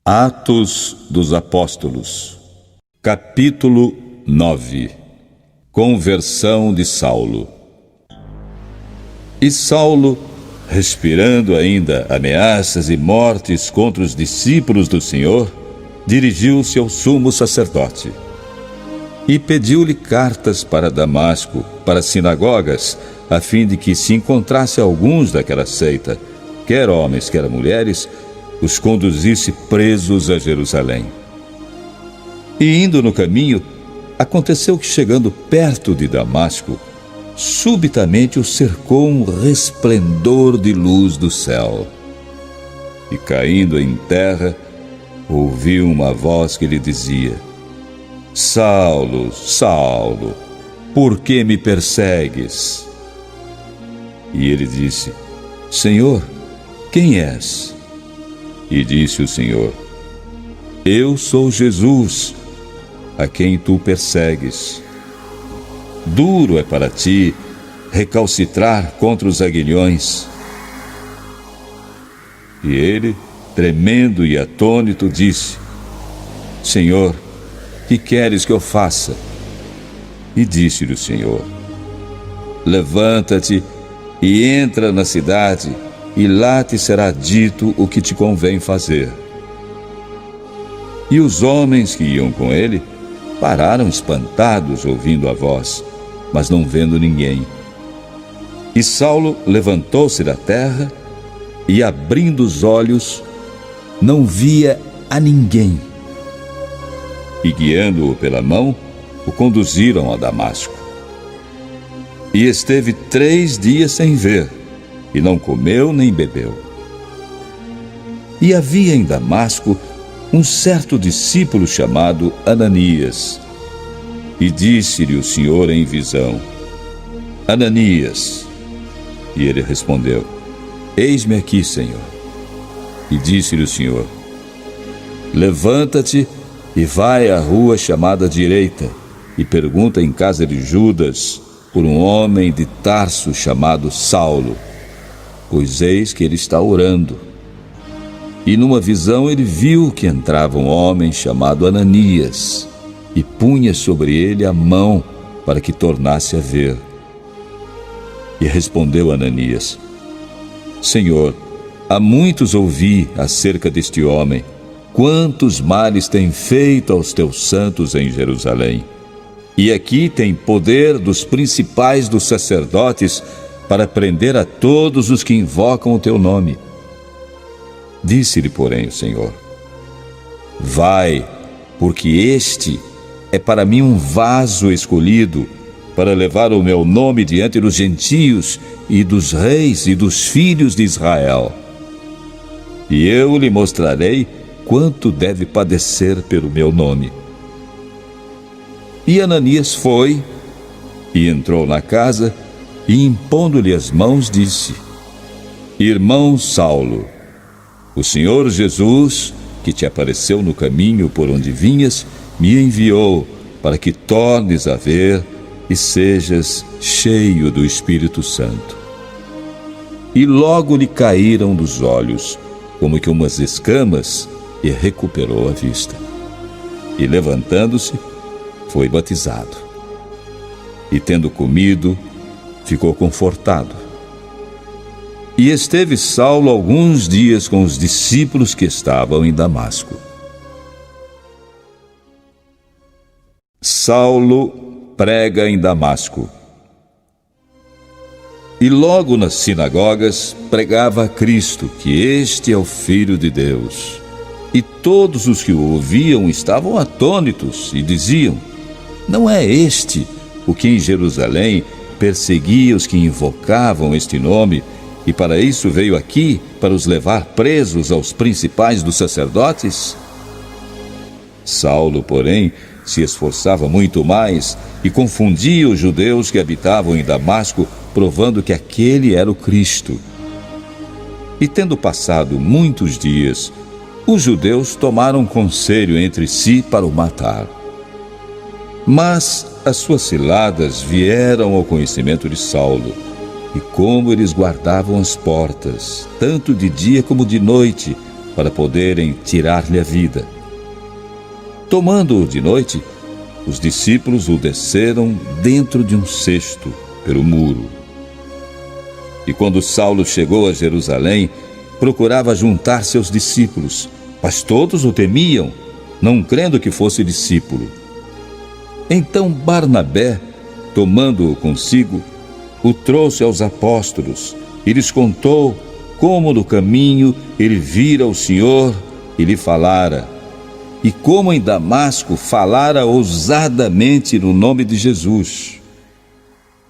Atos dos Apóstolos, capítulo 9. Conversão de Saulo. E Saulo, respirando ainda ameaças e mortes contra os discípulos do Senhor, dirigiu-se ao sumo sacerdote e pediu-lhe cartas para Damasco, para as sinagogas, a fim de que se encontrasse alguns daquela seita, quer homens, quer mulheres, os conduzisse presos a Jerusalém. E indo no caminho, aconteceu que, chegando perto de Damasco, subitamente o cercou um resplendor de luz do céu. E caindo em terra, ouviu uma voz que lhe dizia: Saulo, Saulo, por que me persegues? E ele disse: Senhor, quem és? E disse o Senhor: Eu sou Jesus, a quem tu persegues. Duro é para ti recalcitrar contra os aguilhões. E ele, tremendo e atônito, disse: Senhor, que queres que eu faça? E disse-lhe o Senhor: Levanta-te e entra na cidade, e lá te será dito o que te convém fazer. E os homens que iam com ele pararam espantados, ouvindo a voz, mas não vendo ninguém. E Saulo levantou-se da terra e, abrindo os olhos, não via a ninguém. E, guiando-o pela mão, o conduziram a Damasco. E esteve 3 dias sem ver, e não comeu nem bebeu. E havia em Damasco um certo discípulo chamado Ananias. E disse-lhe o Senhor em visão: Ananias. E ele respondeu: Eis-me aqui, Senhor. E disse-lhe o Senhor: Levanta-te e vai à rua chamada Direita, e pergunta em casa de Judas por um homem de Tarso chamado Saulo, pois eis que ele está orando. E numa visão ele viu que entrava um homem chamado Ananias, e punha sobre ele a mão para que tornasse a ver. E respondeu Ananias: Senhor, há muitos ouvi acerca deste homem, quantos males tem feito aos teus santos em Jerusalém. E aqui tem poder dos principais dos sacerdotes para prender a todos os que invocam o teu nome. Disse-lhe, porém, o Senhor: Vai, porque este é para mim um vaso escolhido, para levar o meu nome diante dos gentios e dos reis e dos filhos de Israel. E eu lhe mostrarei quanto deve padecer pelo meu nome. E Ananias foi e entrou na casa, e impondo-lhe as mãos, disse: Irmão Saulo, o Senhor Jesus, que te apareceu no caminho por onde vinhas, me enviou para que tornes a ver e sejas cheio do Espírito Santo. E logo lhe caíram dos olhos, como que umas escamas, e recuperou a vista. E levantando-se, foi batizado. E tendo comido, ficou confortado. E esteve Saulo alguns dias com os discípulos que estavam em Damasco. Saulo prega em Damasco. E logo nas sinagogas pregava a Cristo, que este é o Filho de Deus. E todos os que o ouviam estavam atônitos e diziam: Não é este o que em Jerusalém perseguia os que invocavam este nome, e para isso veio aqui, para os levar presos aos principais dos sacerdotes? Saulo, porém, se esforçava muito mais e confundia os judeus que habitavam em Damasco, provando que aquele era o Cristo. E tendo passado muitos dias, os judeus tomaram conselho entre si para o matar. Mas as suas ciladas vieram ao conhecimento de Saulo, e como eles guardavam as portas, tanto de dia como de noite, para poderem tirar-lhe a vida. Tomando-o de noite, os discípulos o desceram dentro de um cesto pelo muro. E quando Saulo chegou a Jerusalém, procurava juntar seus discípulos, mas todos o temiam, não crendo que fosse discípulo. Então Barnabé, tomando-o consigo, o trouxe aos apóstolos e lhes contou como no caminho ele vira o Senhor e lhe falara, e como em Damasco falara ousadamente no nome de Jesus.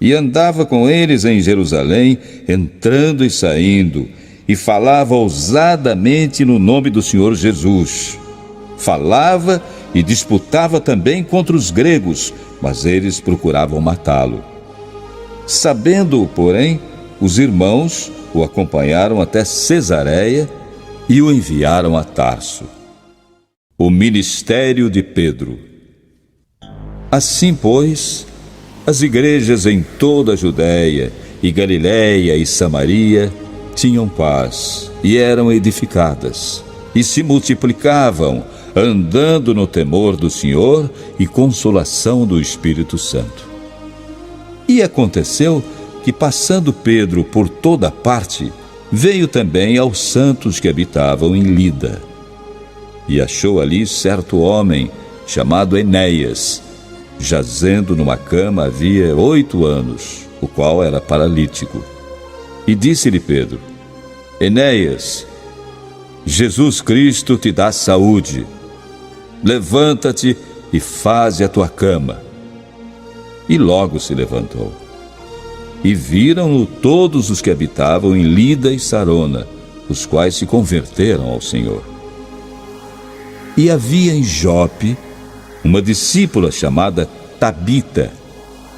E andava com eles em Jerusalém, entrando e saindo, e falava ousadamente no nome do Senhor Jesus. Falava e disputava também contra os gregos, mas eles procuravam matá-lo. Sabendo-o, porém, os irmãos o acompanharam até Cesareia e o enviaram a Tarso. O ministério de Pedro. Assim, pois, as igrejas em toda a Judéia e Galiléia e Samaria tinham paz e eram edificadas, e se multiplicavam, andando no temor do Senhor e consolação do Espírito Santo. E aconteceu que, passando Pedro por toda parte, veio também aos santos que habitavam em Lida. E achou ali certo homem, chamado Enéias, jazendo numa cama havia 8 anos, o qual era paralítico. E disse-lhe Pedro: Enéias, Jesus Cristo te dá saúde. Levanta-te e faze a tua cama. E logo se levantou. E viram-no todos os que habitavam em Lida e Sarona, os quais se converteram ao Senhor. E havia em Jope uma discípula chamada Tabita,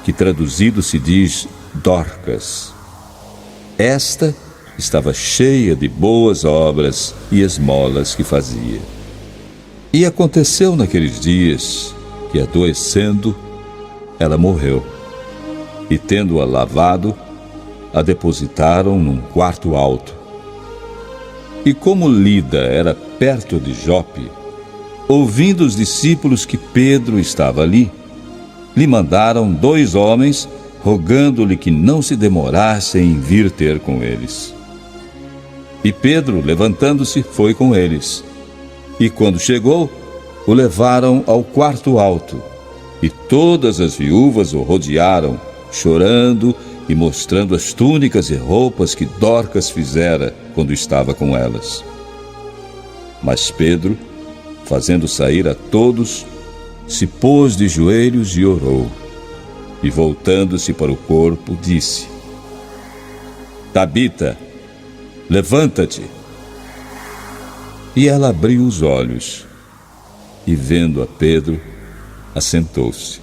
que traduzido se diz Dorcas. Esta estava cheia de boas obras e esmolas que fazia. E aconteceu naqueles dias que, adoecendo, ela morreu. E tendo-a lavado, a depositaram num quarto alto. E como Lida era perto de Jope, ouvindo os discípulos que Pedro estava ali, lhe mandaram 2 homens, rogando-lhe que não se demorasse em vir ter com eles. E Pedro, levantando-se, foi com eles. E quando chegou, o levaram ao quarto alto, e todas as viúvas o rodearam, chorando e mostrando as túnicas e roupas que Dorcas fizera quando estava com elas. Mas Pedro, fazendo sair a todos, se pôs de joelhos e orou. E voltando-se para o corpo, disse: Tabita, levanta-te. E ela abriu os olhos, e vendo a Pedro, assentou-se.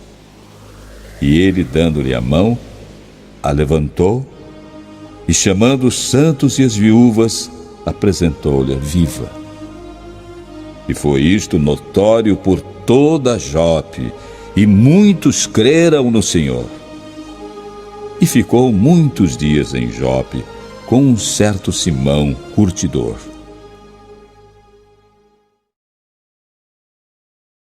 E ele, dando-lhe a mão, a levantou, e chamando os santos e as viúvas, apresentou-lhe viva. E foi isto notório por toda Jope, e muitos creram no Senhor. E ficou muitos dias em Jope com um certo Simão, curtidor.